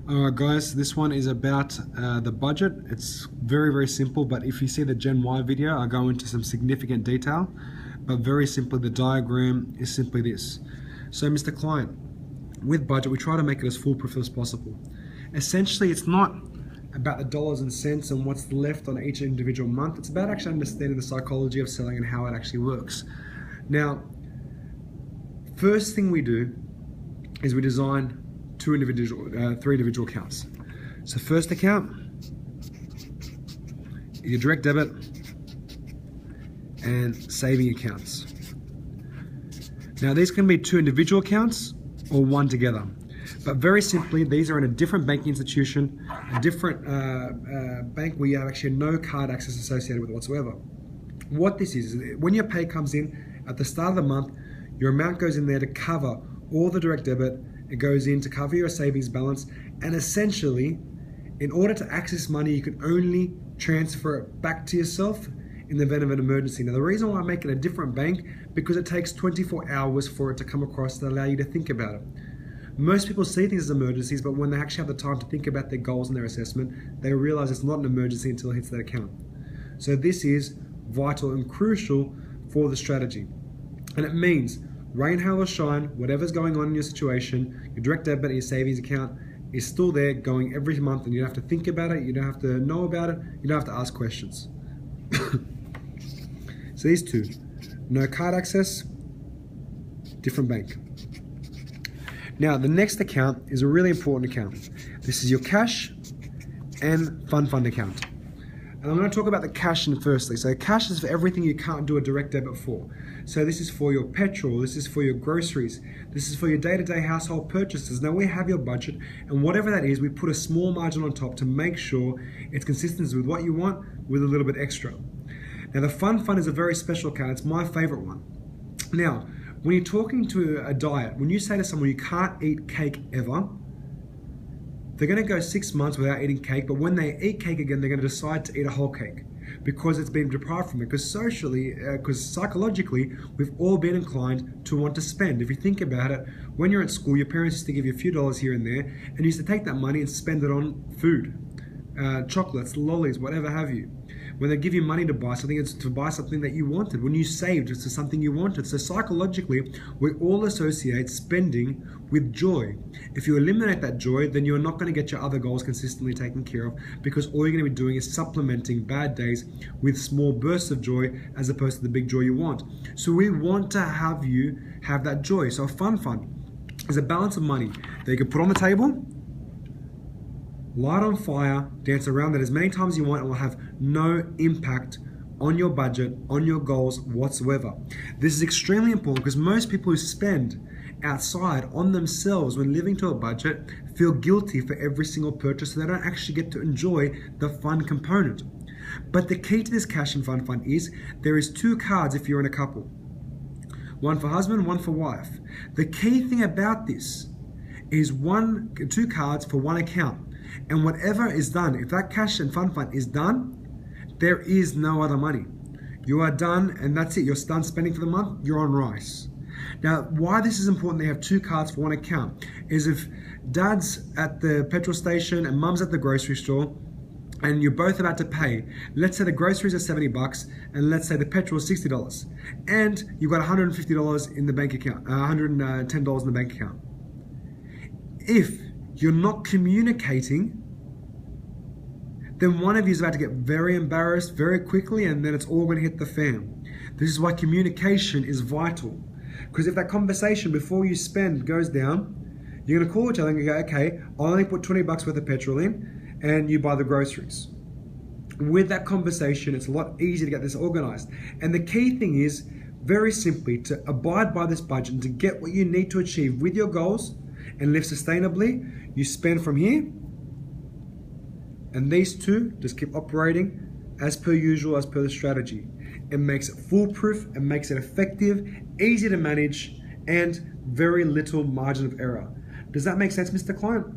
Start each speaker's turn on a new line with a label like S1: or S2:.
S1: Alright guys, this one is about the budget. It's very simple, but if you see the Gen Y video, I go into some significant detail. But very simply, the diagram is simply this. So Mr. Client, with budget, we try to make it as foolproof as possible. Essentially, it's not about the dollars and cents and what's left on each individual month. It's about actually understanding the psychology of selling and how it actually works. Now, first thing we do is we design three individual accounts. So first account, your direct debit and saving accounts. Now these can be two individual accounts or one together. But very simply, these are in a different banking institution, a different bank where you have actually no card access associated with it whatsoever. What this is when your pay comes in at the start of the month, your amount goes in there to cover all the direct debit. It goes in to cover your savings balance, and essentially, in order to access money, you can only transfer it back to yourself in the event of an emergency. Now, the reason why I make it a different bank, because it takes 24 hours for it to come across to allow you to think about it. Most people see things as emergencies, but when they actually have the time to think about their goals and their assessment, they realize it's not an emergency until it hits that account. So this is vital and crucial for the strategy. And it means rain, hail or shine, whatever's going on in your situation, your direct debit and your savings account is still there going every month, and you don't have to think about it, you don't have to know about it, you don't have to ask questions. So these two, no card access, different bank. Now the next account is a really important account. This is your cash and fund account. And I'm going to talk about the cash in firstly. So cash is for everything you can't do a direct debit for. So this is for your petrol, this is for your groceries, this is for your day-to-day household purchases. Now we have your budget, and whatever that is, we put a small margin on top to make sure it's consistent with what you want with a little bit extra. Now the fund is a very special account. It's my favorite one. Now, when you're talking to a diet, when you say to someone you can't eat cake ever, they're going to go 6 months without eating cake, but when they eat cake again, they're going to decide to eat a whole cake because it's been deprived from it. Because psychologically, we've all been inclined to want to spend. If you think about it, when you're at school, your parents used to give you a few dollars here and there, and you used to take that money and spend it on food, chocolates, lollies, whatever have you. When they give you money to buy something, it's to buy something that you wanted. When you saved, it's to something you wanted. So psychologically, we all associate spending with joy. If you eliminate that joy, then you're not going to get your other goals consistently taken care of, because all you're going to be doing is supplementing bad days with small bursts of joy as opposed to the big joy you want. So we want to have you have that joy. So a fund is a balance of money that you can put on the table, light on fire, dance around that as many times as you want, and will have no impact on your budget, on your goals whatsoever. This is extremely important because most people who spend outside on themselves when living to a budget feel guilty for every single purchase, so they don't actually get to enjoy the fun component. But the key to this cash and fund is there is 2 cards if you're in a couple. One for husband, one for wife. The key thing about this is 2 cards for one account. And whatever is done, if that cash and fund is done, there is no other money. You are done, and that's it. You're done spending for the month, you're on rice. Now, why this is important, they have 2 cards for one account, is if dad's at the petrol station and mum's at the grocery store, and you're both about to pay, let's say the groceries are $70, and let's say the petrol is $60, and you've got $150 in the bank account, $110 in the bank account. If you're not communicating, then one of you is about to get very embarrassed very quickly, and then it's all going to hit the fan. This is why communication is vital. Because if that conversation before you spend goes down, you're going to call each other and go, okay, I'll only put $20 worth of petrol in, and you buy the groceries. With that conversation, it's a lot easier to get this organized. And the key thing is, very simply, to abide by this budget and to get what you need to achieve with your goals and live sustainably, you spend from here, and these 2 just keep operating as per usual, as per the strategy. It makes it foolproof, it makes it effective, easy to manage, and very little margin of error. Does that make sense, Mr. Client?